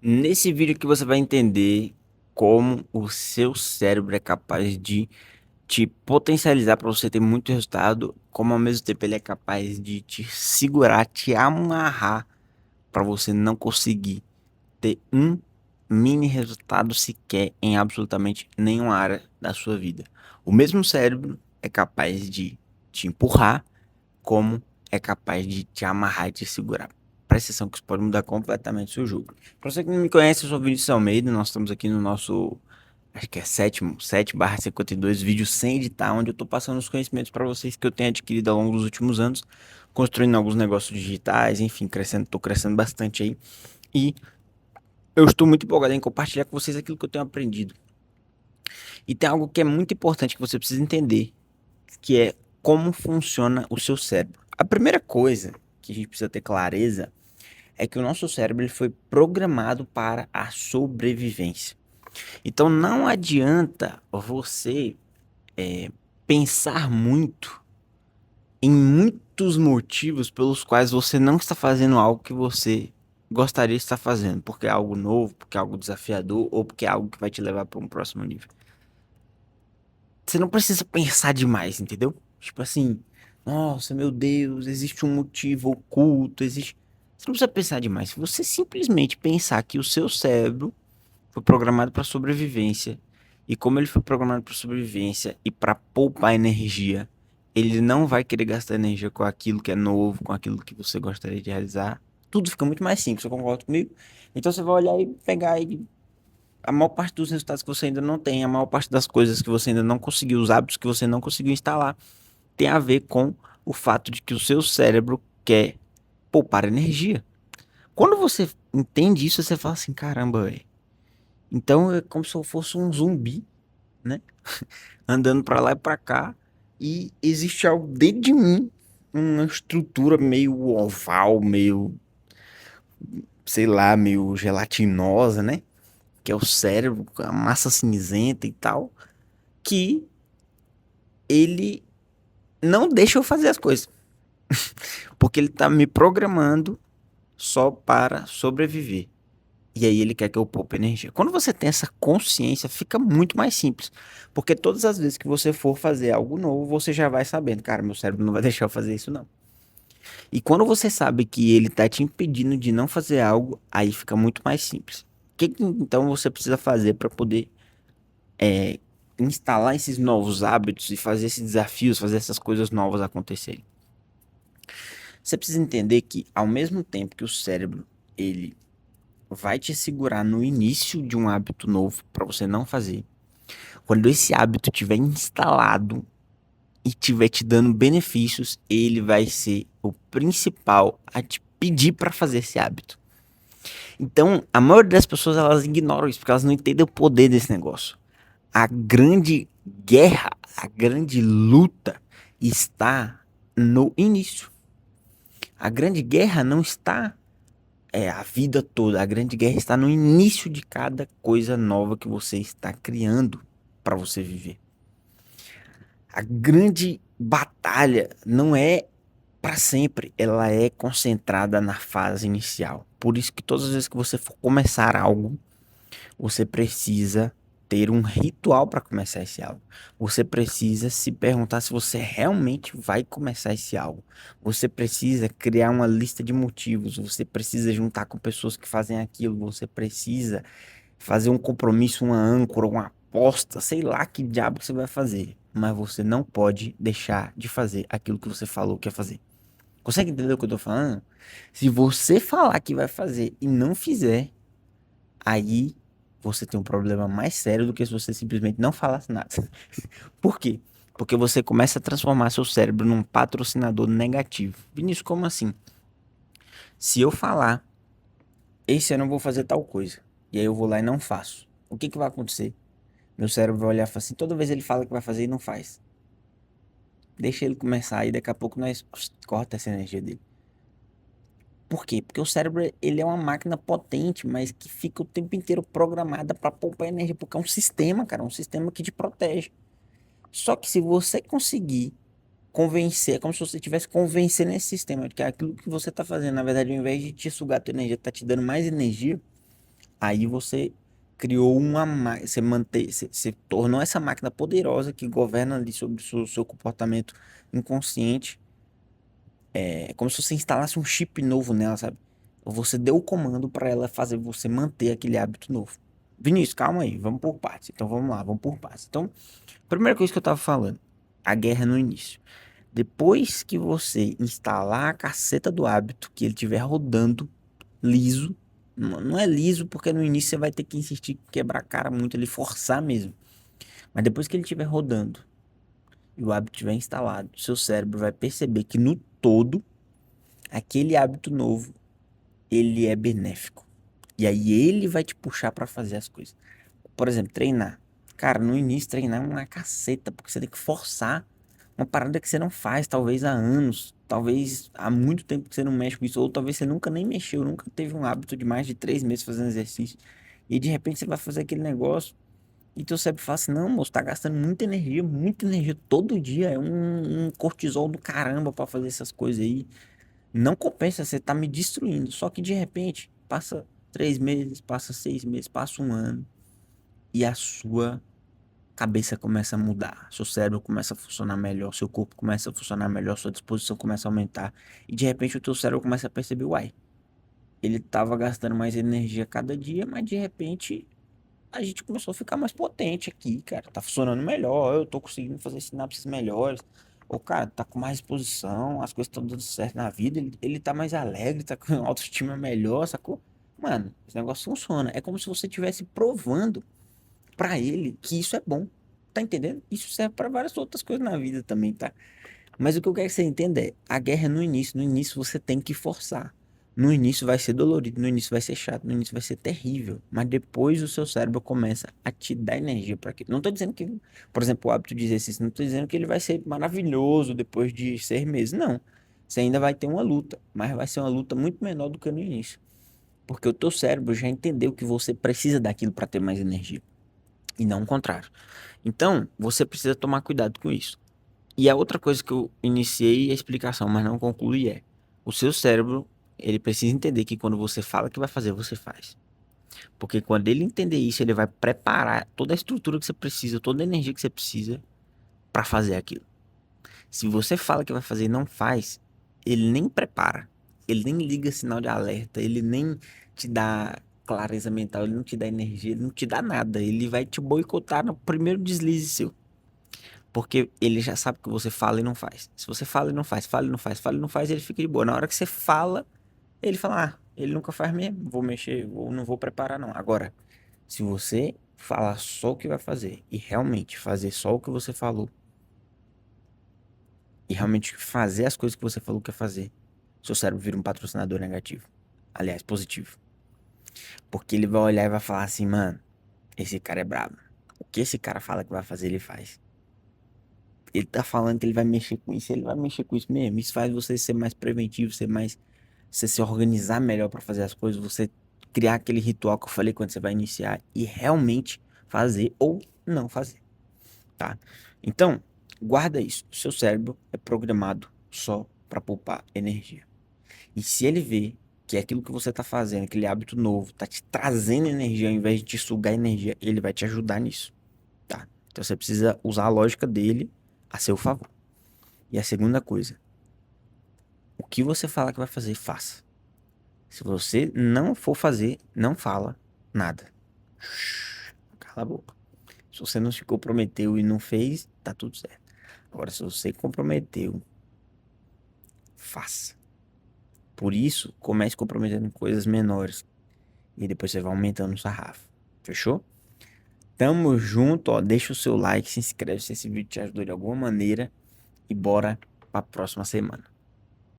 Nesse vídeo aqui você vai entender como o seu cérebro é capaz de te potencializar para você ter muito resultado, como ao mesmo tempo ele é capaz de te segurar, te amarrar para você não conseguir ter um mini resultado sequer em absolutamente nenhuma área da sua vida. O mesmo cérebro é capaz de te empurrar, como é capaz de te amarrar e te segurar. Presta atenção que isso pode mudar completamente o seu jogo. Para você que não me conhece, eu sou o Vinícius Almeida, nós estamos aqui no nosso, acho que é sétimo, 7/52 vídeo sem editar, onde eu estou passando os conhecimentos para vocês que eu tenho adquirido ao longo dos últimos anos, construindo alguns negócios digitais, enfim, crescendo, estou crescendo bastante aí. E eu estou muito empolgado em compartilhar com vocês aquilo que eu tenho aprendido. E tem algo que é muito importante que você precisa entender, que é como funciona o seu cérebro. A primeira coisa que a gente precisa ter clareza é que o nosso cérebro ele foi programado para a sobrevivência. Então não adianta você pensar muito em muitos motivos pelos quais você não está fazendo algo que você gostaria de estar fazendo, porque é algo novo, porque é algo desafiador ou porque é algo que vai te levar para um próximo nível. Você não precisa pensar demais, entendeu? Tipo assim, nossa, meu Deus, existe um motivo oculto, existe. Você não precisa pensar demais. Se você simplesmente pensar que o seu cérebro foi programado para sobrevivência, e como ele foi programado para sobrevivência e para poupar energia, ele não vai querer gastar energia com aquilo que é novo, com aquilo que você gostaria de realizar. Tudo fica muito mais simples, você concorda comigo? Então você vai olhar e pegar e a maior parte dos resultados que você ainda não tem, a maior parte das coisas que você ainda não conseguiu, os hábitos que você não conseguiu instalar, tem a ver com o fato de que o seu cérebro quer poupar energia. Quando você entende isso, você fala assim, caramba, velho. Então é como se eu fosse um zumbi, né? Andando pra lá e pra cá, e existe algo dentro de mim, uma estrutura meio oval, meio, sei lá, meio gelatinosa, né? Que é o cérebro, a massa cinzenta e tal, que ele não deixa eu fazer as coisas, porque ele tá me programando só para sobreviver. E aí ele quer que eu poupe energia. Quando você tem essa consciência, fica muito mais simples. Porque todas as vezes que você for fazer algo novo, você já vai sabendo, cara, meu cérebro não vai deixar eu fazer isso não. E quando você sabe que ele tá te impedindo de não fazer algo, aí fica muito mais simples. O que então você precisa fazer para poder é, instalar esses novos hábitos e fazer esses desafios, fazer essas coisas novas acontecerem? Você precisa entender que ao mesmo tempo que o cérebro ele vai te segurar no início de um hábito novo para você não fazer, quando esse hábito tiver instalado e tiver te dando benefícios, ele vai ser o principal a te pedir para fazer esse hábito. Então, a maioria das pessoas elas ignoram isso porque elas não entendem o poder desse negócio. A grande guerra, a grande luta está no início. A grande guerra não está a vida toda. A grande guerra está no início de cada coisa nova que você está criando para você viver. A grande batalha não é para sempre, ela é concentrada na fase inicial. Por isso que todas as vezes que você for começar algo, você precisa ter um ritual para começar esse algo. Você precisa se perguntar se você realmente vai começar esse algo. Você precisa criar uma lista de motivos. Você precisa juntar com pessoas que fazem aquilo. Você precisa fazer um compromisso, uma âncora, uma aposta, sei lá que diabo que você vai fazer. Mas você não pode deixar de fazer aquilo que você falou que ia fazer. Consegue entender o que eu tô falando? Se você falar que vai fazer e não fizer, aí você tem um problema mais sério do que se você simplesmente não falasse nada. Por quê? Porque você começa a transformar seu cérebro num patrocinador negativo. Vinícius, como assim? Se eu falar, esse ano eu vou fazer tal coisa, e aí eu vou lá e não faço, o que que vai acontecer? Meu cérebro vai olhar e falar assim, toda vez ele fala que vai fazer e não faz. Deixa ele começar e daqui a pouco nós corta essa energia dele. Por quê? Porque o cérebro, ele é uma máquina potente, mas que fica o tempo inteiro programada para poupar energia, porque é um sistema, cara, um sistema que te protege. Só que se você conseguir convencer, é como se você estivesse convencendo esse sistema de que aquilo que você está fazendo, na verdade, ao invés de te sugar a tua energia, tá te dando mais energia, Aí você criou uma máquina, você tornou essa máquina poderosa que governa ali sobre o seu comportamento inconsciente. É como se você instalasse um chip novo nela, sabe? Você deu o comando para ela fazer você manter aquele hábito novo. Vinícius, calma aí, vamos por partes. Então vamos lá, vamos por partes. Então, primeira coisa que eu tava falando, a guerra no início. Depois que você instalar a caceta do hábito, que ele estiver rodando liso, não é liso porque no início você vai ter que insistir, quebrar a cara muito ali, forçar mesmo. Mas depois que ele estiver rodando e o hábito estiver instalado, seu cérebro vai perceber que no todo, aquele hábito novo, ele é benéfico. E aí ele vai te puxar para fazer as coisas. Por exemplo, treinar. Cara, no início treinar é uma caceta, porque você tem que forçar uma parada que você não faz, talvez há anos, talvez há muito tempo que você não mexe com isso, ou talvez você nunca nem mexeu, nunca teve um hábito de mais de 3 meses fazendo exercício. E de repente você vai fazer aquele negócio e teu cérebro fala assim, não, moço, tá gastando muita energia todo dia, é um cortisol do caramba pra fazer essas coisas aí. Não compensa, você tá me destruindo. Só que de repente, passa 3 meses, passa 6 meses, passa um ano e a sua cabeça começa a mudar, seu cérebro começa a funcionar melhor, seu corpo começa a funcionar melhor, sua disposição começa a aumentar e de repente o teu cérebro começa a perceber, uai, ele tava gastando mais energia cada dia, mas de repente a gente começou a ficar mais potente aqui, cara, tá funcionando melhor, eu tô conseguindo fazer sinapses melhores. Ou, cara, tá com mais disposição, as coisas estão dando certo na vida, ele tá mais alegre, tá com autoestima melhor, sacou? Mano, esse negócio funciona. É como se você estivesse provando pra ele que isso é bom. Tá entendendo? Isso serve pra várias outras coisas na vida também, tá? Mas o que eu quero que você entenda é, a guerra é no início. No início você tem que forçar. No início vai ser dolorido, no início vai ser chato, no início vai ser terrível. Mas depois o seu cérebro começa a te dar energia para aquilo. Não tô dizendo que, por exemplo, o hábito de exercício, não tô dizendo que ele vai ser maravilhoso depois de 6 meses. Não. Você ainda vai ter uma luta, mas vai ser uma luta muito menor do que no início. Porque o teu cérebro já entendeu que você precisa daquilo para ter mais energia. E não o contrário. Então, você precisa tomar cuidado com isso. E a outra coisa que eu iniciei a explicação, mas não concluí é: o seu cérebro, ele precisa entender que quando você fala que vai fazer, você faz. Porque quando ele entender isso, ele vai preparar toda a estrutura que você precisa, toda a energia que você precisa para fazer aquilo. Se você fala que vai fazer e não faz, ele nem prepara, ele nem liga sinal de alerta, ele nem te dá clareza mental, ele não te dá energia, ele não te dá nada. Ele vai te boicotar no primeiro deslize seu. Porque ele já sabe que você fala e não faz. Se você fala e não faz, fala e não faz, fala e não faz, ele fica de boa. Na hora que você fala, ele fala: Ah, ele nunca faz mesmo, vou mexer, não vou preparar, não. Agora, se você falar só o que vai fazer e realmente fazer só o que você falou, e realmente fazer as coisas que você falou que ia fazer, seu cérebro vira um patrocinador negativo. Aliás, positivo. Porque ele vai olhar e vai falar assim: Mano, esse cara é brabo. O que esse cara fala que vai fazer, ele faz. Ele tá falando que ele vai mexer com isso, ele vai mexer com isso mesmo. Isso faz você ser mais preventivo, ser mais, você se organizar melhor para fazer as coisas, você criar aquele ritual que eu falei quando você vai iniciar e realmente fazer ou não fazer, tá? Então, guarda isso. O seu cérebro é programado só para poupar energia. E se ele vê que aquilo que você tá fazendo, aquele hábito novo, tá te trazendo energia ao invés de te sugar energia, ele vai te ajudar nisso, tá? Então você precisa usar a lógica dele a seu favor. E a segunda coisa, o que você fala que vai fazer, faça. Se você não for fazer, não fala nada. Cala a boca. Se você não se comprometeu e não fez, tá tudo certo. Agora, se você comprometeu, faça. Por isso, comece comprometendo coisas menores. E depois você vai aumentando o sarrafo. Fechou? Tamo junto, ó. Deixa o seu like, se inscreve se esse vídeo te ajudou de alguma maneira. E bora pra próxima semana.